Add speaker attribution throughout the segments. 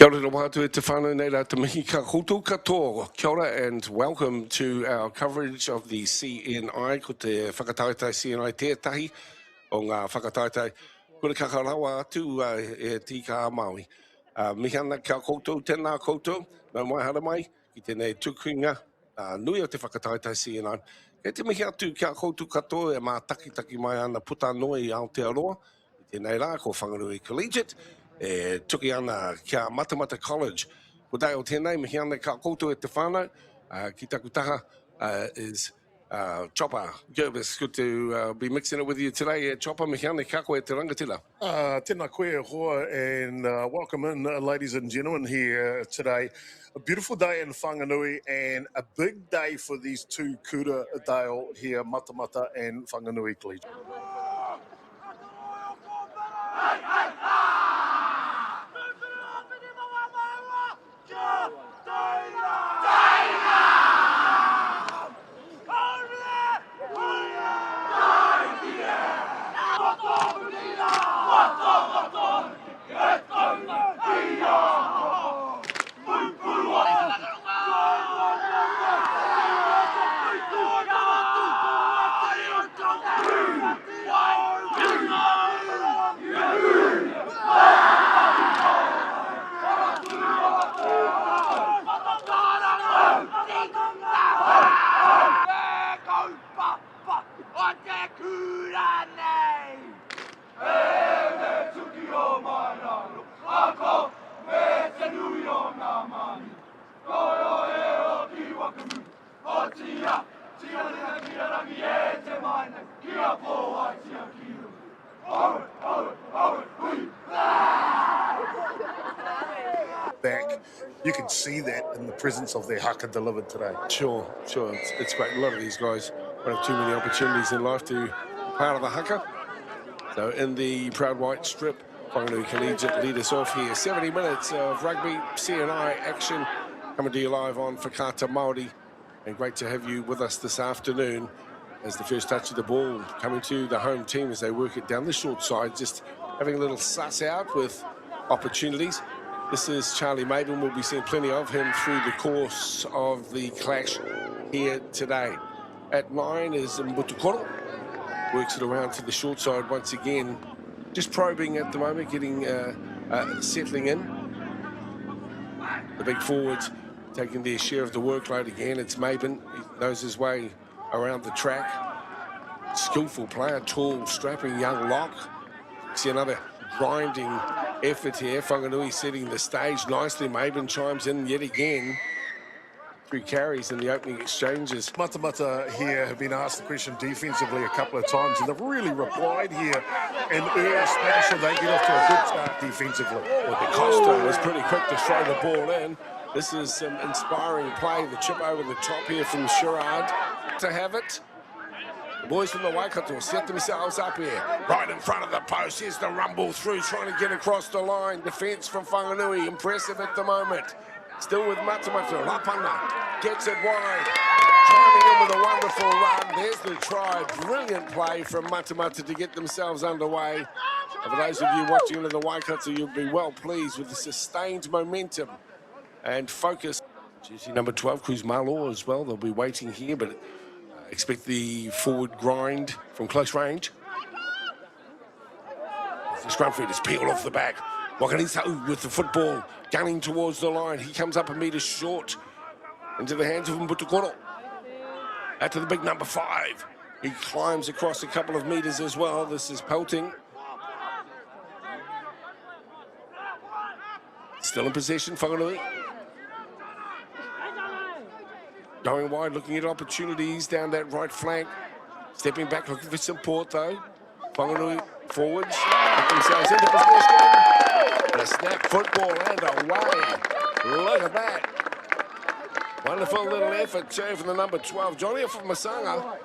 Speaker 1: Kia ora wātu e te whānau nei rā te mihi ka koutou katoa. Kia ora and welcome to our coverage of the CNI, ko te whakatautai CNI tētahi o ngā whakatautai. Kura kakarawa atu e tika Māori. Mihi ana kia koutou, tēnā koutou, nau mai hara mai, ki tēnei tukunga nui o te whakatautai CNI. E te mihi atu kia koutou katoa e mā taki mai ana puta noi i Aotearoa, i tēnei rā ko Whanganui Collegiate, e tuki ana kia Matamata College. Ko dai o tēnei, mihi ana kia koutou e te whānau, ki taku taha is Chopper. It's good to be mixing it with you today. Chopper, mihi ana kia koe te rangatira.
Speaker 2: Tēnā koe hoa and welcome in, ladies and gentlemen, here today. A beautiful day in Whanganui and a big day for these two kura dale here, Matamata and Whanganui Collegiate. Back, you can see that in the presence of their haka delivered today.
Speaker 1: Sure. It's great. A lot of these guys don't have too many opportunities in life to be part of the haka. So in the proud white strip, Whanganui Collegiate lead us off here. 70 minutes of rugby, CNI action, coming to you live on Whakata Māori. And great to have you with us this afternoon as the first touch of the ball coming to the home team as they work it down the short side, just having a little suss out with opportunities. This is Charlie Maben. We'll be seeing plenty of him through the course of the clash here today. At 9 is Mbutukoro. Works it around to the short side once again. Just probing at the moment, getting settling in. The big forwards taking their share of the workload again. It's Maben. He knows his way around the track. Skillful player, tall, strapping young lock. See another grinding effort here. Whanganui setting the stage nicely. Maben chimes in yet again. 3 carries in the opening exchanges.
Speaker 2: Matamata here have been asked the question defensively a couple of times and they've really replied here and urged making sure they get off to a good start defensively.
Speaker 1: Well, the Costa was pretty quick to throw the ball in. This is some inspiring play. The chip over the top here from Sherrard to have it. The boys from the Waikato set themselves up here, right in front of the post. Here's the rumble through, trying to get across the line. Defence from Whanganui, impressive at the moment. Still with Matamata. Rapana gets it wide, chiming in with a wonderful run. There's the try. Brilliant play from Matamata to get themselves underway. And for those of you watching into the Waikato, you'll be well pleased with the sustained momentum and focus. Jersey number 12, Cruz Malor as well. They'll be waiting here, but expect the forward grind from close range. The scrum feed is peeled off the back. Wakanisau with the football, gunning towards the line. He comes up a metre short into the hands of Mbutukoro. Out to the big number 5. He climbs across a couple of metres as well. This is pelting. Still in possession, Whanganui. Going wide, looking at opportunities down that right flank. Stepping back, looking for support though. Whanganui forwards, put themselves into possession. And a snap football and away. Look at that. Wonderful little effort too from the number 12, Johnny from Masanga.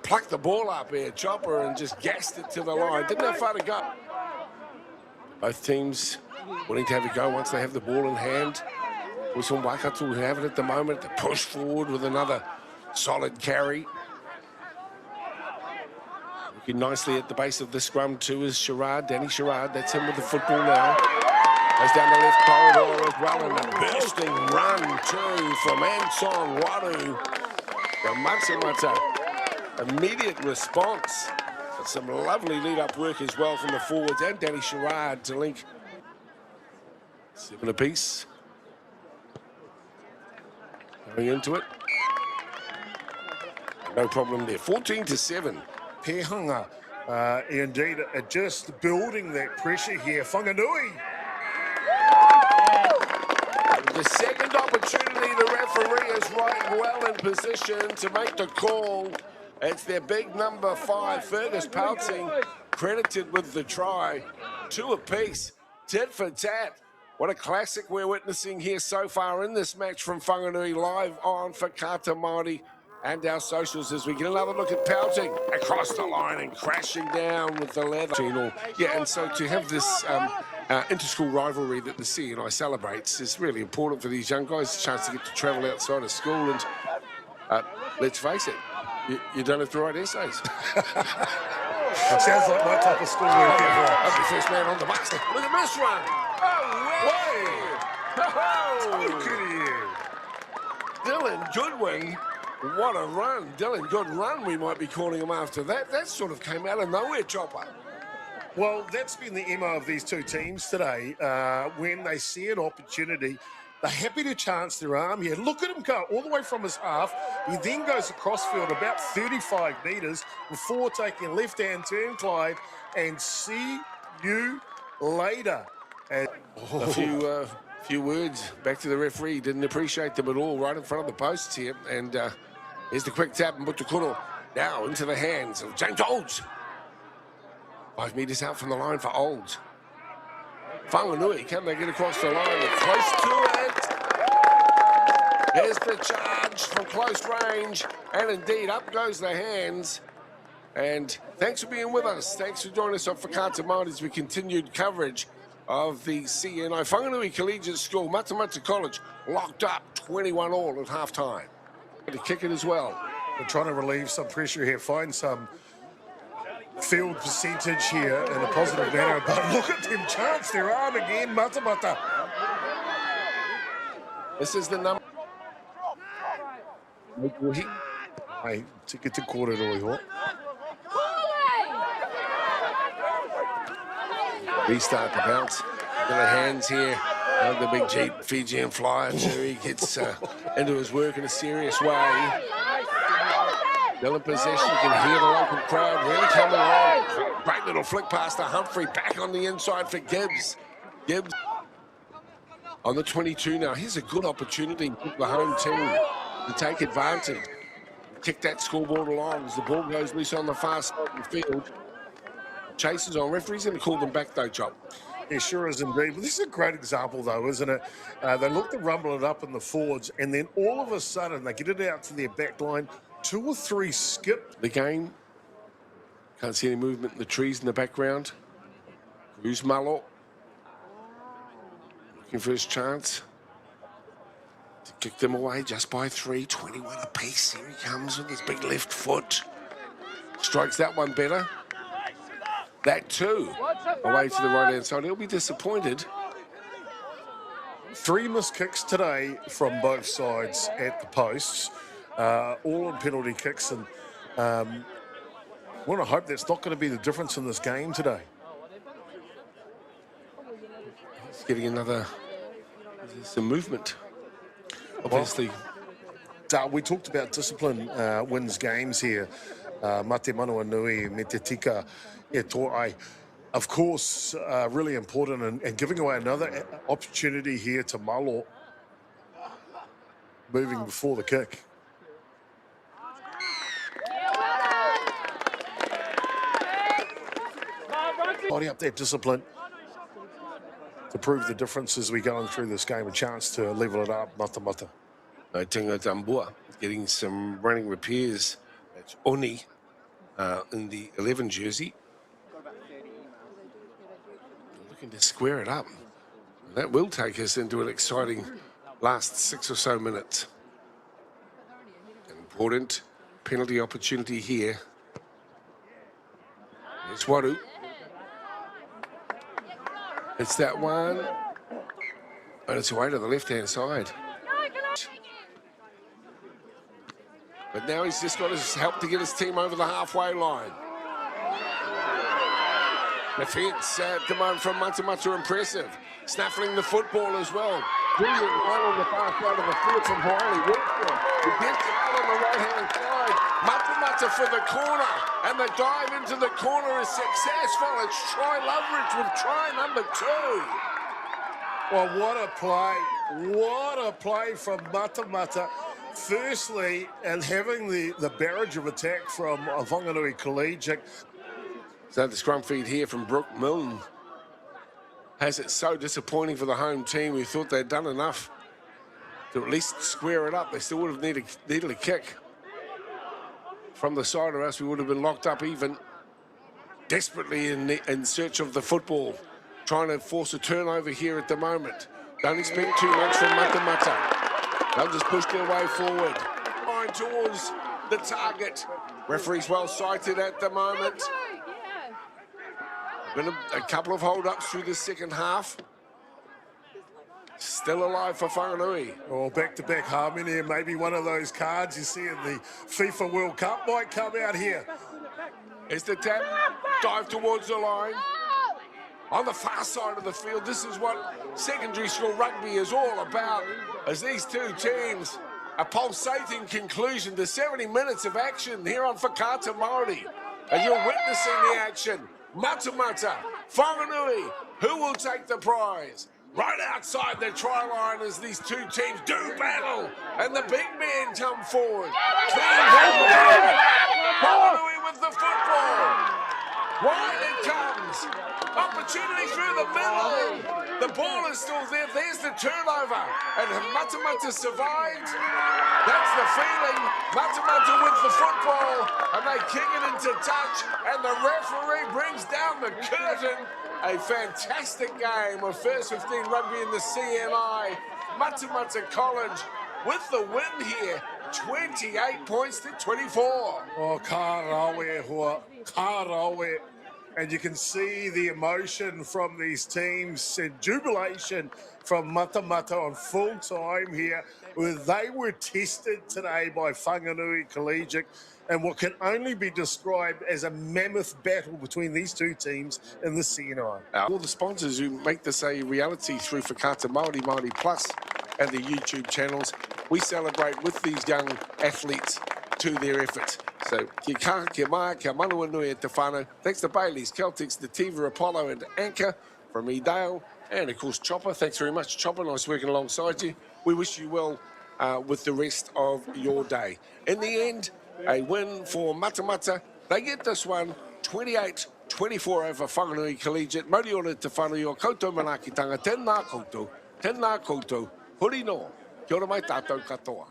Speaker 1: Plucked the ball up here, Chopper, and just gassed it to the line. Didn't have far to go. Both teams willing to have a go once they have the ball in hand. With some Waikato who have it at the moment. They push forward with another solid carry. Looking nicely at the base of the scrum too is Sherrard, Danny Sherrard. That's him with the football now. They Goes down the left corridor as well, and a bursting run too from Anton Waru. The Matamata, immediate response. But some lovely lead-up work as well from the forwards and Danny Sherrard to link. 7 apiece. Going into it. No problem there. 14-7.
Speaker 2: Pehanga, indeed, just building that pressure here. Whanganui.
Speaker 1: The second opportunity, the referee is right well in position to make the call. It's their big number 5, Fergus Pouncing, credited with the try. 2 apiece, tit for tat. What a classic we're witnessing here so far in this match from Whanganui, live on for MāORI and our socials as we get another look at Pouncing across the line and crashing down with the leather. Yeah, and so to have this inter-school rivalry that the CNI celebrates is really important for these young guys, a chance to get to travel outside of school and let's face it, you don't have to write essays.
Speaker 2: Sounds like my type of school work.
Speaker 1: That's the first man on the bus. Look at this run. Dylan Goodwin, what a run. Dylan Good Run, we might be calling him after that. That sort of came out of nowhere, Chopper.
Speaker 2: Well, that's been the MO of these two teams today. When they see an opportunity, they're happy to chance their arm here. Look at him go all the way from his half. He then goes across field about 35 metres before taking a left-hand turn, Clyde, and see you later. And,
Speaker 1: A few words back to the referee. Didn't appreciate them at all right in front of the posts here. And here's the quick tap and Butukuro now into the hands of James Olds. 5 metres out from the line for Olds. Whanganui, can they get across the line? They're close to it. There's the charge from close range. And indeed, up goes the hands. And thanks for being with us. Thanks for joining us on Matamata as we continued coverage of the CNI Whanganui Collegiate School, Matamata College, locked up 21-all at halftime. To kick it as well.
Speaker 2: We're trying to relieve some pressure here, find some field percentage here in a positive manner, but look at them chance their arm again, Matamata.
Speaker 1: This is the number.
Speaker 2: Hey, tika te kōrero iho.
Speaker 1: Restart the bounce into the hands here of the big Jeep Fijian flyer. He gets into his work in a serious way. Still in possession, you can hear the local crowd really coming on. Great little flick past to Humphrey, back on the inside for Gibbs. Gibbs on the 22 now. Here's a good opportunity for the home team to take advantage. Kick that scoreboard along as the ball goes loose on the far side of the field. Chases on. Referee's going to call them back though, Chop.
Speaker 2: It sure is indeed. But this is a great example though, isn't it? They look to rumble it up in the forwards and then all of a sudden they get it out to their back line. 2 or 3 skip.
Speaker 1: The game. Can't see any movement in the trees in the background. Cruz Malo. Looking for his chance to kick them away just by 3. 21 apiece. Here he comes with his big left foot. Strikes that one better. That too. Away to the right-hand side. He'll be disappointed.
Speaker 2: 3 missed kicks today from both sides at the posts. All on penalty kicks, and want to hope that's not going to be the difference in this game today.
Speaker 1: He's getting another, some movement, obviously.
Speaker 2: Well, we talked about discipline wins games here. Mate Manawa Nui, me te tika e tōai. Of course, really important, and giving away another opportunity here to Malo, moving before the kick. Body up that discipline to prove the difference as we go on through this game. A chance to level it up, Matamata.
Speaker 1: Tinga Tambua getting some running repairs. That's Oni in the 11 jersey. Looking to square it up. That will take us into an exciting last 6 or so minutes. An important penalty opportunity here. It's Waru. It's that one. And it's away to the left-hand side. But now he's just got his help to get his team over the halfway line. Defence at the moment from Matamata, impressive. Snaffling the football as well. Brilliant run on the far side of the field from Hawaii. He gets it out on the right-hand side. Matamata for the corner. And the dive into the corner is successful. It's Troy Loveridge with try number 2.
Speaker 2: Well, what a play. What a play from Matamata. Firstly, and having the barrage of attack from Whanganui Collegiate.
Speaker 1: So the scrum feed here from Brooke Milne has it so disappointing for the home team. We thought they'd done enough to at least square it up. They still would have needed a kick from the side, or else we would have been locked up even. Desperately in search of the football, trying to force a turnover here at the moment. Don't expect too much from Matamata. They'll just push their way forward. Line towards the target. Referee's well sighted at the moment. Been a couple of hold-ups through the second half. Still alive for Whanganui.
Speaker 2: Or back-to-back harmony, and maybe one of those cards you see in the FIFA World Cup might come out here.
Speaker 1: Here's the tap, dive towards the line. On the far side of the field, this is what secondary school rugby is all about, as these two teams, a pulsating conclusion to 70 minutes of action here on Whakaata Māori. And you're witnessing the action. Matamata, Whanganui, who will take the prize? Right outside the try line as these two teams do battle, and the big men come forward. Whanganui with the football. Wide it comes. Opportunity through the middle. The ball is still there. There's the turnover. And have Matamata survived? That's the feeling. Matamata with the football. And they kick it into touch. And the referee brings down the curtain. A fantastic game of first 15 rugby in the CNI. Matamata College with the win here. 28 points to 24.
Speaker 2: Oh, ka rawe hoa, ka rawe. And you can see the emotion from these teams and jubilation from Matamata on full time here. They were tested today by Whanganui Collegiate, and what can only be described as a mammoth battle between these two teams in the CNI.
Speaker 1: All the sponsors who make this a reality through Whakaata Māori, Māori Plus, and the YouTube channels, we celebrate with these young athletes to their efforts. So, kia kaha, kia mai, kia manua nui e te whānau. Thanks to Bailey's, Celtics, Nativa, Apollo, and Anchor from E-Dale. And, of course, Chopper. Thanks very much, Chopper. Nice working alongside you. We wish you well with the rest of your day. In the end, a win for Matamata. They get this one 28-24 over Whanganui Collegiate. Mauri ora te whānau o koutou manakitanga. Tēnā koutou. Tēnā koutou. Huri no. Kia ora mai tātou katoa.